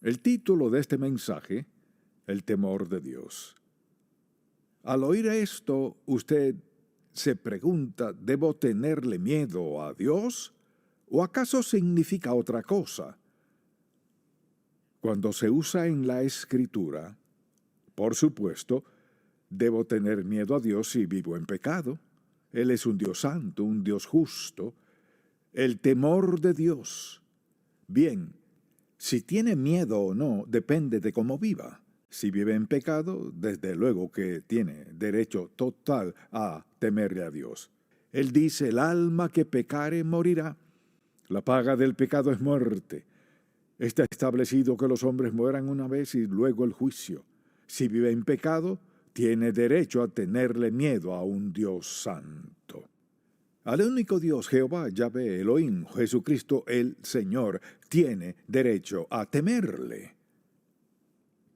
El título de este mensaje, el temor de Dios. Al oír esto, usted se pregunta, ¿debo tenerle miedo a Dios? ¿O acaso significa otra cosa? Cuando se usa en la Escritura, por supuesto, debo tener miedo a Dios si vivo en pecado. Él es un Dios santo, un Dios justo. El temor de Dios. Bien, si tiene miedo o no, depende de cómo viva. Si vive en pecado, desde luego que tiene derecho total a temerle a Dios. Él dice, el alma que pecare morirá. La paga del pecado es muerte. Está establecido que los hombres mueran una vez y luego el juicio. Si vive en pecado, tiene derecho a tenerle miedo a un Dios santo. Al único Dios, Jehová, Yahvé, Elohim, Jesucristo el Señor, tiene derecho a temerle.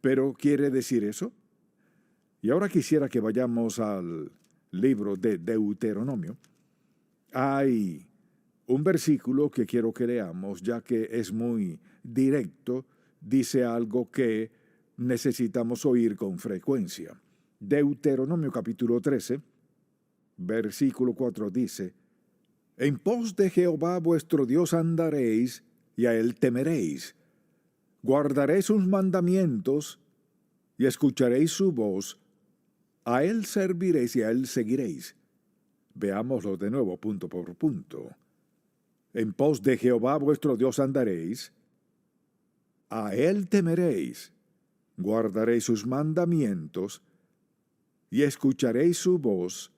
¿Pero quiere decir eso? Y ahora quisiera que vayamos al libro de Deuteronomio. Hay un versículo que quiero que leamos, ya que es muy directo, dice algo que necesitamos oír con frecuencia. Deuteronomio capítulo 13, versículo 4 dice, en pos de Jehová vuestro Dios andaréis, y a él temeréis. Guardaréis sus mandamientos, y escucharéis su voz. A él serviréis y a él seguiréis. Veámoslo de nuevo, punto por punto. En pos de Jehová vuestro Dios andaréis, a él temeréis, guardaréis sus mandamientos, y escucharéis su voz.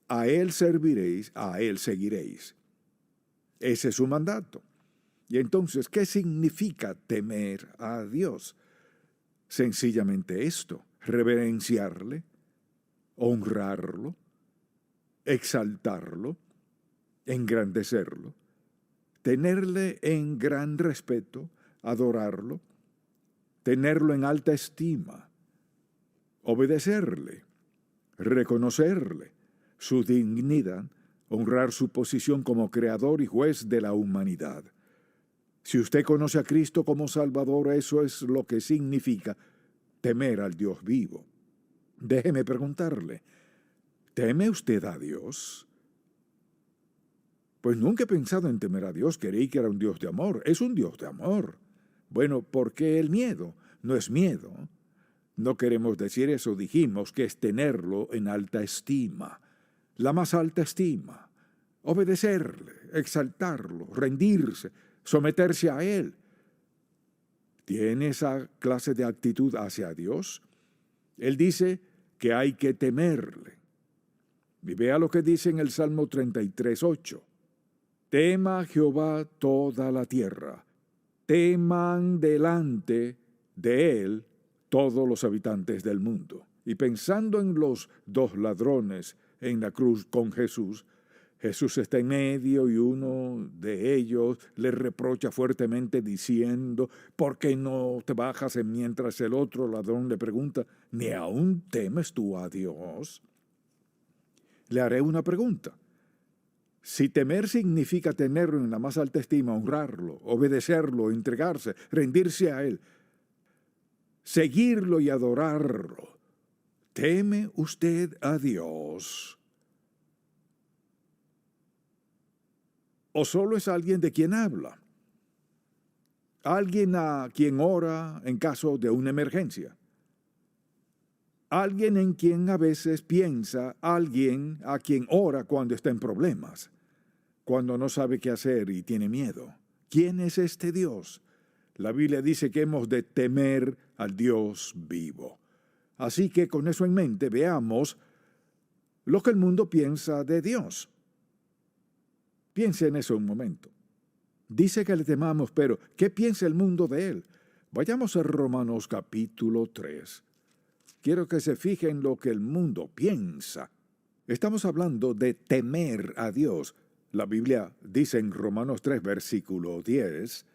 A él serviréis, a él seguiréis. Ese es su mandato. Y entonces, ¿qué significa temer a Dios? Sencillamente esto, reverenciarle, honrarlo, exaltarlo, engrandecerlo, tenerle en gran respeto, adorarlo, tenerlo en alta estima, obedecerle, reconocerle su dignidad, honrar su posición como creador y juez de la humanidad. Si usted conoce a Cristo como Salvador, eso es lo que significa temer al Dios vivo. Déjeme preguntarle, ¿teme usted a Dios? Pues nunca he pensado en temer a Dios, creí que era un Dios de amor. Es un Dios de amor. Bueno, ¿por qué el miedo? No es miedo. No queremos decir eso, dijimos que es tenerlo en alta estima. La más alta estima. Obedecerle, exaltarlo, rendirse, someterse a Él. ¿Tiene esa clase de actitud hacia Dios? Él dice que hay que temerle. Y vea lo que dice en el Salmo 33:8. Tema a Jehová toda la tierra. Teman delante de Él todos los habitantes del mundo. Y pensando en los dos ladrones en la cruz con Jesús, Jesús está en medio y uno de ellos le reprocha fuertemente diciendo, ¿por qué no te bajas mientras el otro ladrón le pregunta, ¿ni aún temes tú a Dios? Le haré una pregunta. Si temer significa tenerlo en la más alta estima, honrarlo, obedecerlo, entregarse, rendirse a Él, seguirlo y adorarlo, ¿teme usted a Dios? ¿O solo es alguien de quien habla? ¿Alguien a quien ora en caso de una emergencia? ¿Alguien en quien a veces piensa? ¿Alguien a quien ora cuando está en problemas? Cuando no sabe qué hacer y tiene miedo. ¿Quién es este Dios? La Biblia dice que hemos de temer al Dios vivo. Así que con eso en mente veamos lo que el mundo piensa de Dios. Piense en eso un momento. Dice que le temamos, pero ¿qué piensa el mundo de Él? Vayamos a Romanos capítulo 3. Quiero que se fije en lo que el mundo piensa. Estamos hablando de temer a Dios. La Biblia dice en Romanos 3, versículo 10,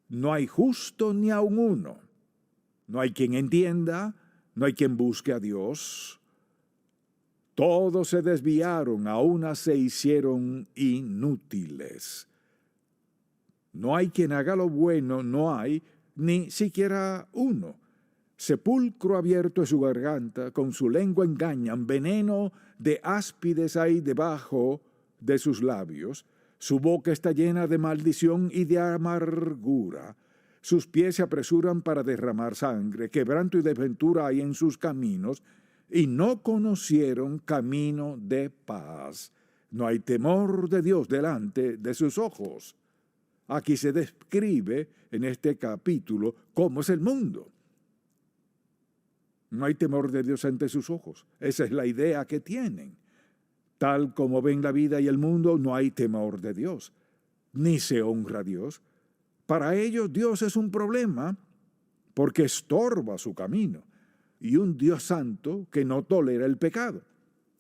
no hay justo ni aun uno. No hay quien entienda, no hay quien busque a Dios. Todos se desviaron, a una se hicieron inútiles. No hay quien haga lo bueno, no hay ni siquiera uno. Sepulcro abierto es su garganta, con su lengua engañan, veneno de áspides hay debajo de sus labios, su boca está llena de maldición y de amargura, sus pies se apresuran para derramar sangre, quebranto y desventura hay en sus caminos, y no conocieron camino de paz. No hay temor de Dios delante de sus ojos. Aquí se describe en este capítulo cómo es el mundo. No hay temor de Dios ante sus ojos. Esa es la idea que tienen. Tal como ven la vida y el mundo, no hay temor de Dios, ni se honra a Dios. Para ellos Dios es un problema porque estorba su camino, y un Dios santo que no tolera el pecado.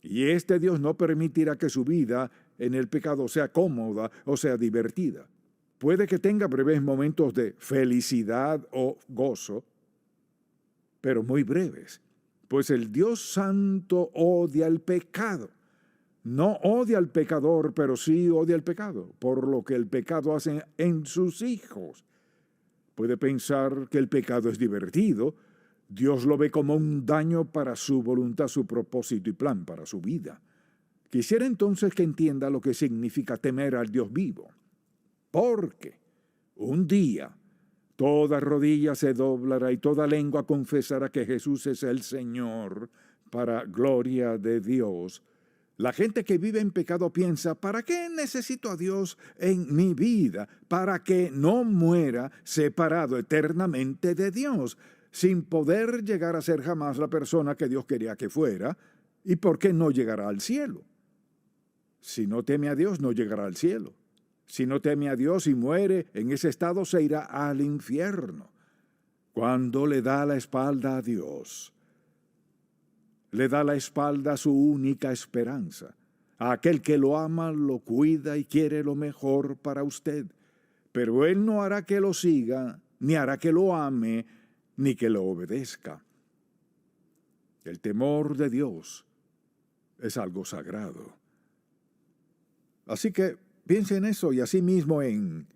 Y este Dios no permitirá que su vida en el pecado sea cómoda o sea divertida. Puede que tenga breves momentos de felicidad o gozo, pero muy breves, pues el Dios santo odia el pecado. No odia al pecador, pero sí odia el pecado, por lo que el pecado hace en sus hijos. Puede pensar que el pecado es divertido. Dios lo ve como un daño para su voluntad, su propósito y plan para su vida. Quisiera entonces que entienda lo que significa temer al Dios vivo. Porque un día toda rodilla se doblará y toda lengua confesará que Jesús es el Señor, para gloria de Dios. La gente que vive en pecado piensa, ¿para qué necesito a Dios en mi vida? Para que no muera separado eternamente de Dios, sin poder llegar a ser jamás la persona que Dios quería que fuera, ¿y por qué no llegará al cielo? Si no teme a Dios, no llegará al cielo. Si no teme a Dios y muere en ese estado, se irá al infierno. Cuando le da la espalda a Dios, le da la espalda a su única esperanza, a aquel que lo ama, lo cuida y quiere lo mejor para usted. Pero Él no hará que lo siga, ni hará que lo ame, ni que lo obedezca. El temor de Dios es algo sagrado. Así que piense en eso y asimismo en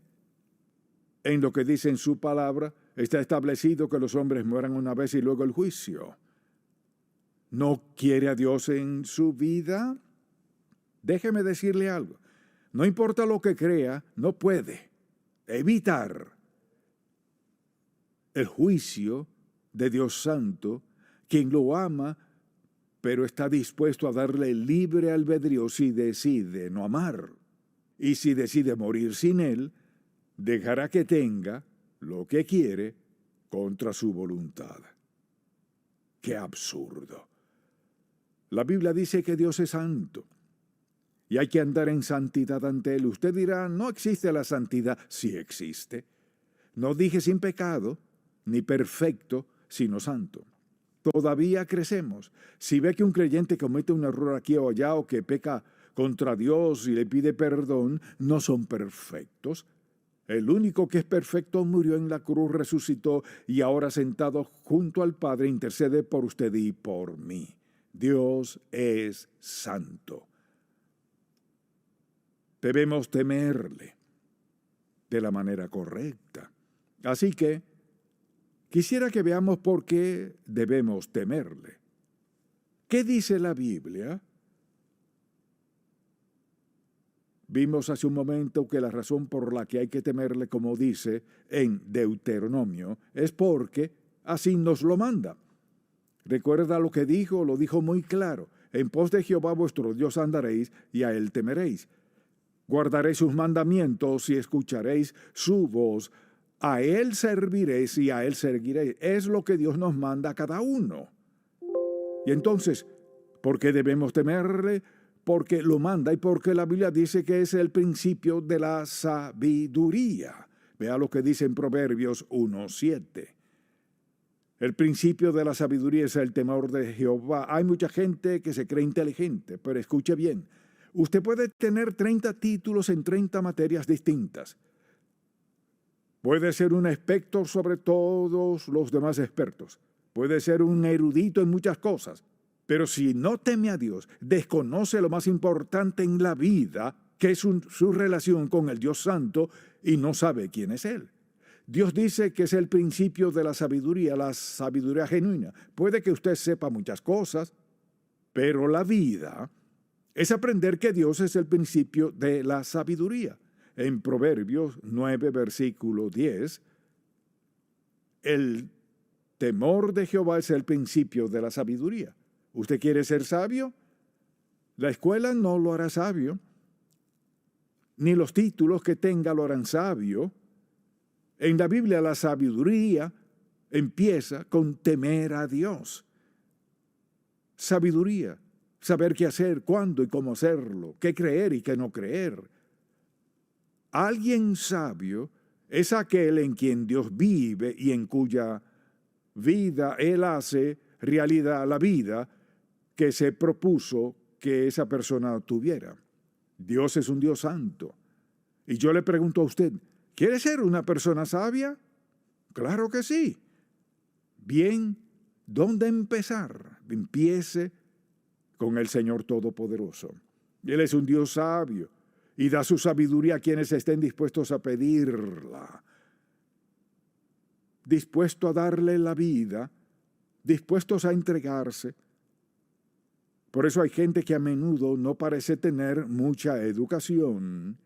lo que dice en su palabra. Está establecido que los hombres mueran una vez y luego el juicio. ¿No quiere a Dios en su vida? Déjeme decirle algo. No importa lo que crea, no puede evitar el juicio de Dios Santo, quien lo ama, pero está dispuesto a darle libre albedrío si decide no amar. Y si decide morir sin Él, dejará que tenga lo que quiere contra su voluntad. ¡Qué absurdo! La Biblia dice que Dios es santo y hay que andar en santidad ante Él. Usted dirá, no existe la santidad. Sí existe. No dije sin pecado, ni perfecto, sino santo. Todavía crecemos. Si ve que un creyente comete un error aquí o allá o que peca contra Dios y le pide perdón, no son perfectos. El único que es perfecto murió en la cruz, resucitó y ahora sentado junto al Padre intercede por usted y por mí. Dios es santo. Debemos temerle de la manera correcta. Así que quisiera que veamos por qué debemos temerle. ¿Qué dice la Biblia? Vimos hace un momento que la razón por la que hay que temerle, como dice en Deuteronomio, es porque así nos lo manda. Recuerda lo que dijo, lo dijo muy claro. En pos de Jehová vuestro Dios andaréis y a Él temeréis. Guardaréis sus mandamientos y escucharéis su voz. A Él serviréis y a Él seguiréis. Es lo que Dios nos manda a cada uno. Y entonces, ¿por qué debemos temerle? Porque lo manda y porque la Biblia dice que es el principio de la sabiduría. Vea lo que dice en Proverbios 1:7. El principio de la sabiduría es el temor de Jehová. Hay mucha gente que se cree inteligente, pero escuche bien. Usted puede tener 30 títulos en 30 materias distintas. Puede ser un experto sobre todos los demás expertos. Puede ser un erudito en muchas cosas. Pero si no teme a Dios, desconoce lo más importante en la vida, que es su relación con el Dios Santo, y no sabe quién es Él. Dios dice que es el principio de la sabiduría genuina. Puede que usted sepa muchas cosas, pero la vida es aprender que Dios es el principio de la sabiduría. En Proverbios 9, versículo 10, el temor de Jehová es el principio de la sabiduría. ¿Usted quiere ser sabio? La escuela no lo hará sabio, ni los títulos que tenga lo harán sabio. En la Biblia la sabiduría empieza con temer a Dios. Sabiduría, saber qué hacer, cuándo y cómo hacerlo, qué creer y qué no creer. Alguien sabio es aquel en quien Dios vive y en cuya vida Él hace realidad la vida que se propuso que esa persona tuviera. Dios es un Dios santo. Y yo le pregunto a usted, ¿quiere ser una persona sabia? Claro que sí. Bien, ¿dónde empezar? Empiece con el Señor Todopoderoso. Él es un Dios sabio y da su sabiduría a quienes estén dispuestos a pedirla. Dispuesto a darle la vida, dispuestos a entregarse. Por eso hay gente que a menudo no parece tener mucha educación.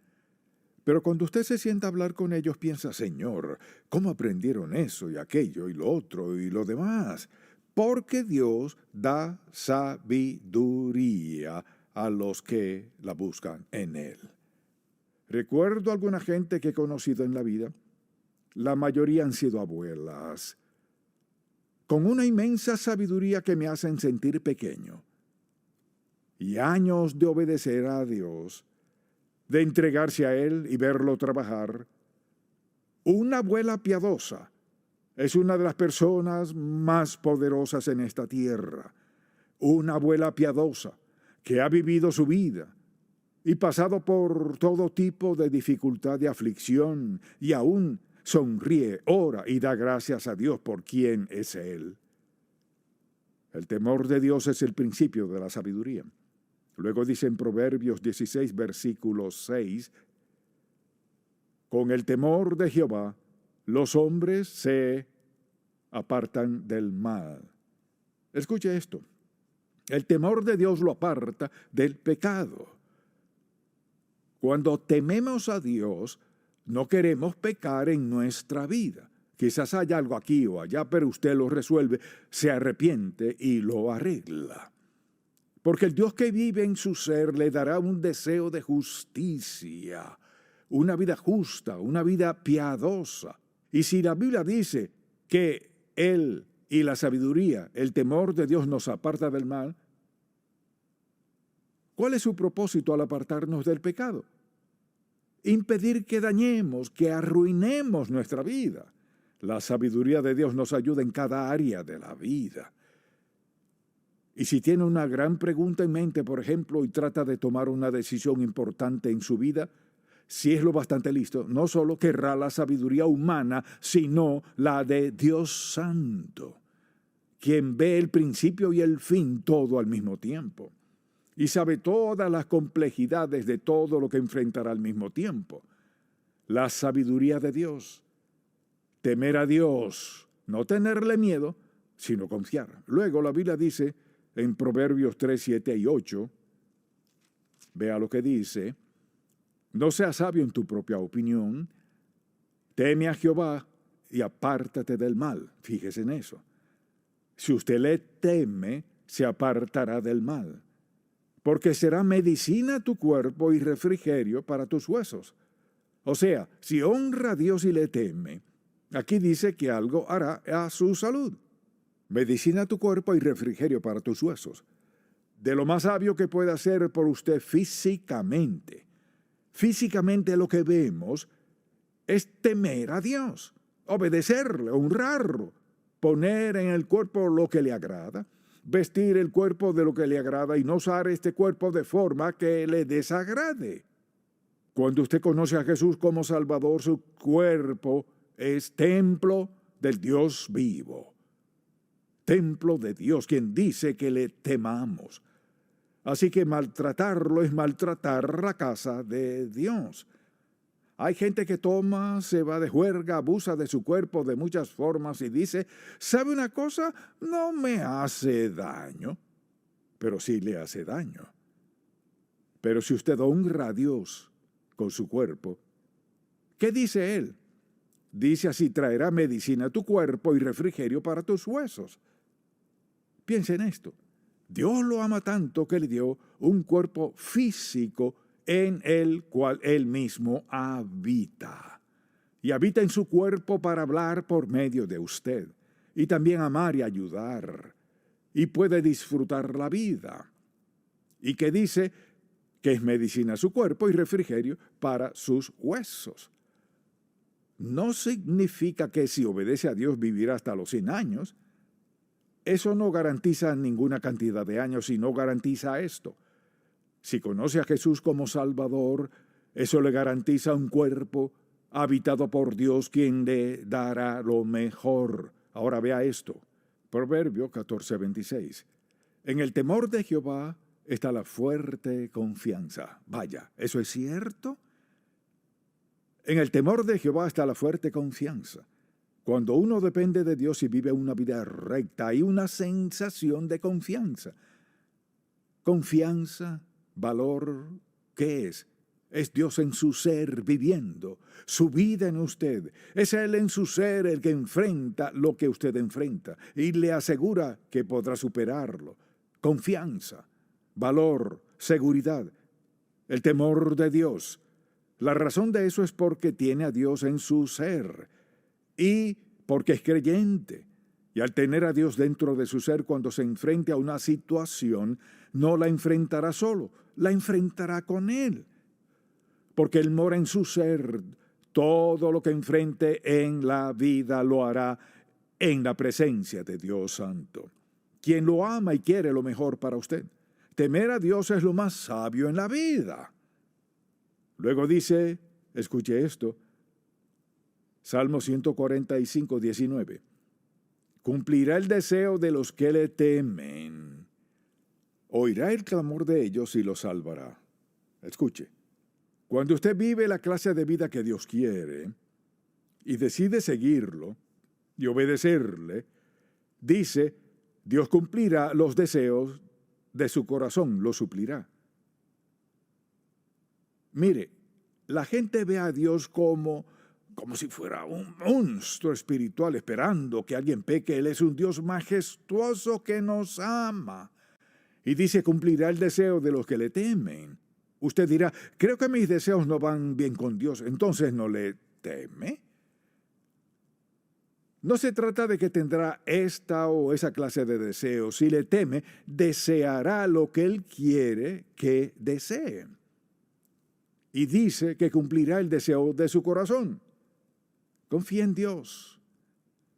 Pero cuando usted se sienta a hablar con ellos, piensa, Señor, ¿cómo aprendieron eso y aquello y lo otro y lo demás? Porque Dios da sabiduría a los que la buscan en Él. Recuerdo alguna gente que he conocido en la vida. La mayoría han sido abuelas, con una inmensa sabiduría que me hacen sentir pequeño. Y años de obedecer a Dios, de entregarse a Él y verlo trabajar. Una abuela piadosa es una de las personas más poderosas en esta tierra. Una abuela piadosa que ha vivido su vida y pasado por todo tipo de dificultad y aflicción y aún sonríe, ora y da gracias a Dios por quien es Él. El temor de Dios es el principio de la sabiduría. Luego dice en Proverbios 16, versículo 6, con el temor de Jehová, los hombres se apartan del mal. Escuche esto. El temor de Dios lo aparta del pecado. Cuando tememos a Dios, no queremos pecar en nuestra vida. Quizás haya algo aquí o allá, pero usted lo resuelve, se arrepiente y lo arregla. Porque el Dios que vive en su ser le dará un deseo de justicia, una vida justa, una vida piadosa. Y si la Biblia dice que Él y la sabiduría, el temor de Dios nos aparta del mal, ¿cuál es su propósito al apartarnos del pecado? Impedir que dañemos, que arruinemos nuestra vida. La sabiduría de Dios nos ayuda en cada área de la vida. Y si tiene una gran pregunta en mente, por ejemplo, y trata de tomar una decisión importante en su vida, si es lo bastante listo, no solo querrá la sabiduría humana, sino la de Dios Santo, quien ve el principio y el fin todo al mismo tiempo, y sabe todas las complejidades de todo lo que enfrentará al mismo tiempo. La sabiduría de Dios, temer a Dios, no tenerle miedo, sino confiar. Luego la Biblia dice, en Proverbios 3, 7 y 8, vea lo que dice, no seas sabio en tu propia opinión, teme a Jehová y apártate del mal. Fíjese en eso. Si usted le teme, se apartará del mal, porque será medicina a tu cuerpo y refrigerio para tus huesos. O sea, si honra a Dios y le teme, aquí dice que algo hará a su salud. Medicina a tu cuerpo y refrigerio para tus huesos. De lo más sabio que puede hacer por usted físicamente. Físicamente lo que vemos es temer a Dios, obedecerle, honrarlo, poner en el cuerpo lo que le agrada, vestir el cuerpo de lo que le agrada y no usar este cuerpo de forma que le desagrade. Cuando usted conoce a Jesús como Salvador, su cuerpo es templo del Dios vivo. Templo de Dios, quien dice que le temamos. Así que maltratarlo es maltratar la casa de Dios. Hay gente que toma, se va de juerga, abusa de su cuerpo de muchas formas y dice, ¿sabe una cosa? No me hace daño, pero sí le hace daño. Pero si usted honra a Dios con su cuerpo, ¿qué dice Él? Dice así, traerá medicina a tu cuerpo y refrigerio para tus huesos. Piensa en esto. Dios lo ama tanto que le dio un cuerpo físico en el cual Él mismo habita. Y habita en su cuerpo para hablar por medio de usted. Y también amar y ayudar. Y puede disfrutar la vida. Y que dice que es medicina a su cuerpo y refrigerio para sus huesos. No significa que si obedece a Dios vivirá hasta los 100 años. Eso no garantiza ninguna cantidad de años y no garantiza esto. Si conoce a Jesús como Salvador, eso le garantiza un cuerpo habitado por Dios, quien le dará lo mejor. Ahora vea esto. Proverbio 14:26. En el temor de Jehová está la fuerte confianza. Vaya, ¿eso es cierto? En el temor de Jehová está la fuerte confianza. Cuando uno depende de Dios y vive una vida recta, hay una sensación de confianza. Confianza, valor, ¿qué es? Es Dios en su ser viviendo, su vida en usted. Es Él en su ser el que enfrenta lo que usted enfrenta y le asegura que podrá superarlo. Confianza, valor, seguridad, el temor de Dios. La razón de eso es porque tiene a Dios en su ser y porque es creyente. Y al tener a Dios dentro de su ser, cuando se enfrente a una situación, no la enfrentará solo, la enfrentará con Él. Porque Él mora en su ser. Todo lo que enfrente en la vida lo hará en la presencia de Dios Santo, quien lo ama y quiere lo mejor para usted. Temer a Dios es lo más sabio en la vida. Luego dice, escuche esto, Salmo 145:19. Cumplirá el deseo de los que le temen. Oirá el clamor de ellos y los salvará. Escuche, cuando usted vive la clase de vida que Dios quiere y decide seguirlo y obedecerle, dice, Dios cumplirá los deseos de su corazón, lo suplirá. Mire, la gente ve a Dios como si fuera un monstruo espiritual esperando que alguien peque. Él es un Dios majestuoso que nos ama. Y dice, cumplirá el deseo de los que le temen. Usted dirá, creo que mis deseos no van bien con Dios, entonces no le teme. No se trata de que tendrá esta o esa clase de deseos. Si le teme, deseará lo que Él quiere que desee. Y dice que cumplirá el deseo de su corazón. Confía en Dios.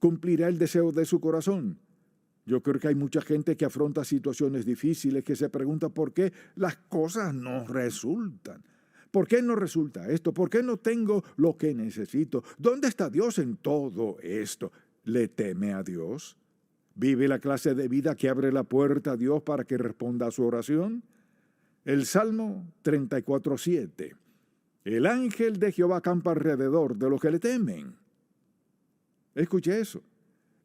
Cumplirá el deseo de su corazón. Yo creo que hay mucha gente que afronta situaciones difíciles, que se pregunta por qué las cosas no resultan. ¿Por qué no resulta esto? ¿Por qué no tengo lo que necesito? ¿Dónde está Dios en todo esto? ¿Le teme a Dios? ¿Vive la clase de vida que abre la puerta a Dios para que responda a su oración? El Salmo 34:7. El ángel de Jehová acampa alrededor de los que le temen. Escuche eso.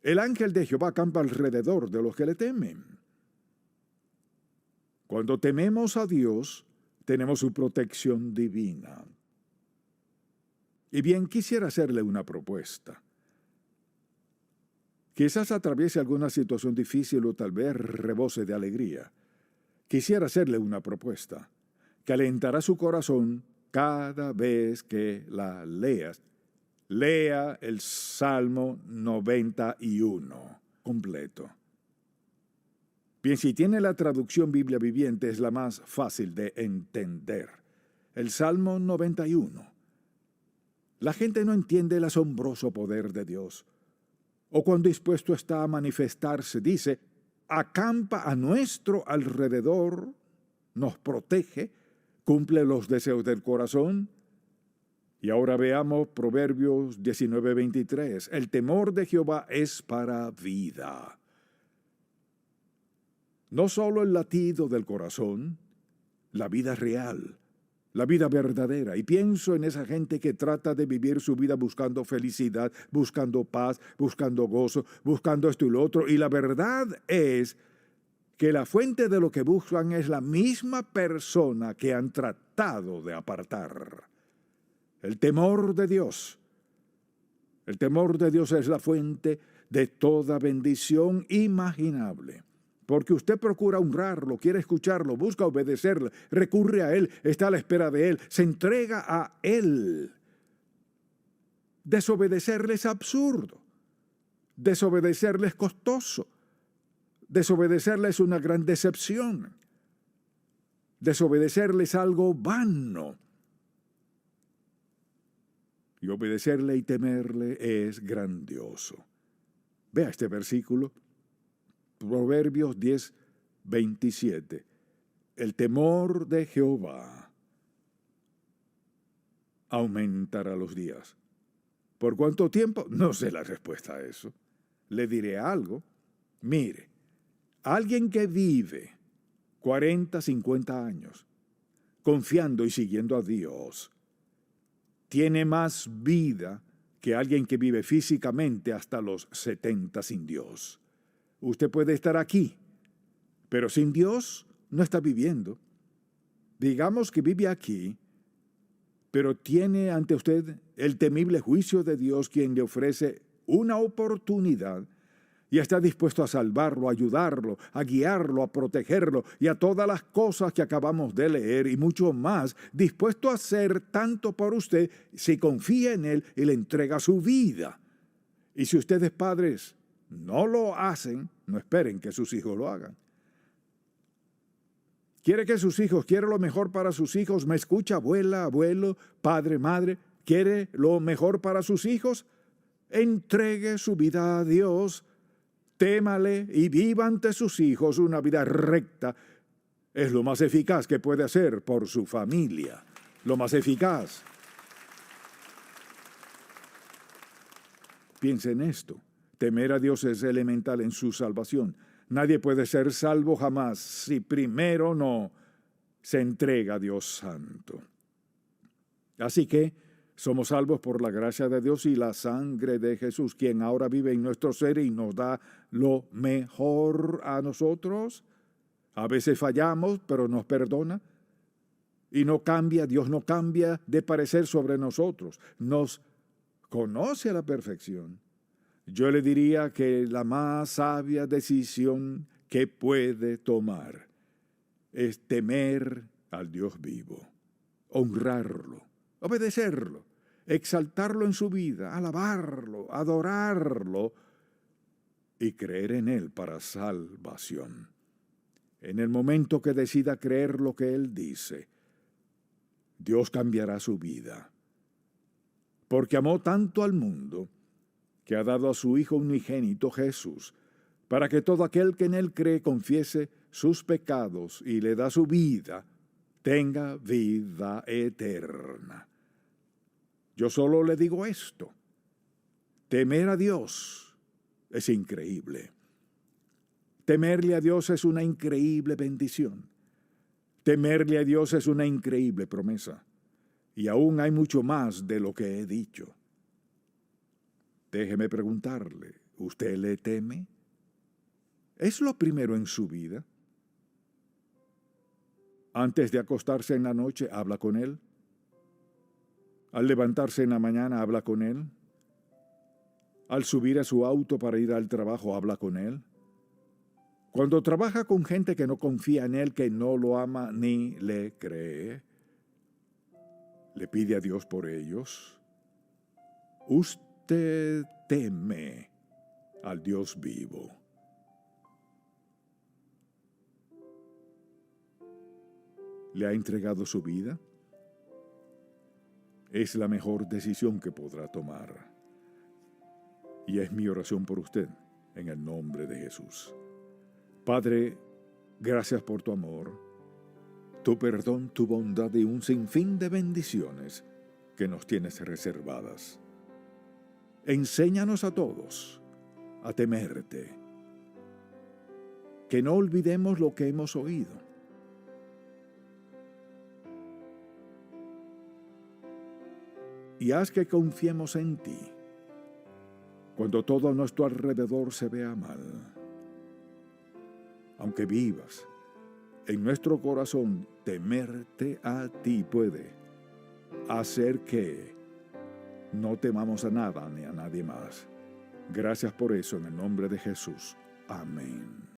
El ángel de Jehová acampa alrededor de los que le temen. Cuando tememos a Dios, tenemos su protección divina. Y bien, quisiera hacerle una propuesta. Quizás atraviese alguna situación difícil o tal vez rebose de alegría. Quisiera hacerle una propuesta que alentará su corazón cada vez que la leas. Lea el Salmo 91 completo. Bien, si tiene la traducción Biblia Viviente, es la más fácil de entender. El Salmo 91. La gente no entiende el asombroso poder de Dios. O cuán dispuesto está a manifestarse, dice, acampa a nuestro alrededor, nos protege, cumple los deseos del corazón. Y ahora veamos Proverbios 19:23. El temor de Jehová es para vida. No solo el latido del corazón, la vida real, la vida verdadera. Y pienso en esa gente que trata de vivir su vida buscando felicidad, buscando paz, buscando gozo, buscando esto y lo otro. Y la verdad es que la fuente de lo que buscan es la misma persona que han tratado de apartar. El temor de Dios. El temor de Dios es la fuente de toda bendición imaginable. Porque usted procura honrarlo, quiere escucharlo, busca obedecerle, recurre a Él, está a la espera de Él, se entrega a Él. Desobedecerle es absurdo. Desobedecerle es costoso. Desobedecerle es una gran decepción. Desobedecerle es algo vano. Y obedecerle y temerle es grandioso. Vea este versículo. Proverbios 10:27. El temor de Jehová aumentará los días. ¿Por cuánto tiempo? No sé la respuesta a eso. Le diré algo. Mire, alguien que vive 40, 50 años confiando y siguiendo a Dios tiene más vida que alguien que vive físicamente hasta los 70 sin Dios. Usted puede estar aquí, pero sin Dios no está viviendo. Digamos que vive aquí, pero tiene ante usted el temible juicio de Dios, quien le ofrece una oportunidad y está dispuesto a salvarlo, a ayudarlo, a guiarlo, a protegerlo y a todas las cosas que acabamos de leer y mucho más, dispuesto a hacer tanto por usted si confía en Él y le entrega su vida. Y si ustedes, padres, no lo hacen, no esperen que sus hijos lo hagan. ¿Quiere que sus hijos, quiere lo mejor para sus hijos? ¿Me escucha, abuela, abuelo, padre, madre? ¿Quiere lo mejor para sus hijos? Entregue su vida a Dios, témale y viva ante sus hijos una vida recta. Es lo más eficaz que puede hacer por su familia. Lo más eficaz. Piense en esto. Temer a Dios es elemental en su salvación. Nadie puede ser salvo jamás si primero no se entrega a Dios Santo. Así que somos salvos por la gracia de Dios y la sangre de Jesús, quien ahora vive en nuestro ser y nos da lo mejor a nosotros. A veces fallamos, pero nos perdona. Y no cambia, Dios no cambia de parecer sobre nosotros. Nos conoce a la perfección. Yo le diría que la más sabia decisión que puede tomar es temer al Dios vivo, honrarlo, obedecerlo, exaltarlo en su vida, alabarlo, adorarlo y creer en Él para salvación. En el momento que decida creer lo que Él dice, Dios cambiará su vida. Porque amó tanto al mundo que ha dado a su Hijo unigénito Jesús, para que todo aquel que en Él cree confiese sus pecados y le da su vida, tenga vida eterna. Yo solo le digo esto. Temer a Dios es increíble. Temerle a Dios es una increíble bendición. Temerle a Dios es una increíble promesa. Y aún hay mucho más de lo que he dicho. Déjeme preguntarle, ¿usted le teme? ¿Es lo primero en su vida? Antes de acostarse en la noche, ¿habla con Él? Al levantarse en la mañana, ¿habla con Él? Al subir a su auto para ir al trabajo, ¿habla con Él? Cuando trabaja con gente que no confía en Él, que no lo ama ni le cree, ¿le pide a Dios por ellos? Usted teme al Dios vivo. ¿Le ha entregado su vida? Es la mejor decisión que podrá tomar. Y es mi oración por usted, en el nombre de Jesús. Padre, gracias por tu amor, tu perdón, tu bondad y un sinfín de bendiciones que nos tienes reservadas. Enséñanos a todos a temerte, que no olvidemos lo que hemos oído, y haz que confiemos en ti cuando todo a nuestro alrededor se vea mal. Aunque vivas, en nuestro corazón temerte a ti puede hacer que no temamos a nada ni a nadie más. Gracias por eso en el nombre de Jesús. Amén.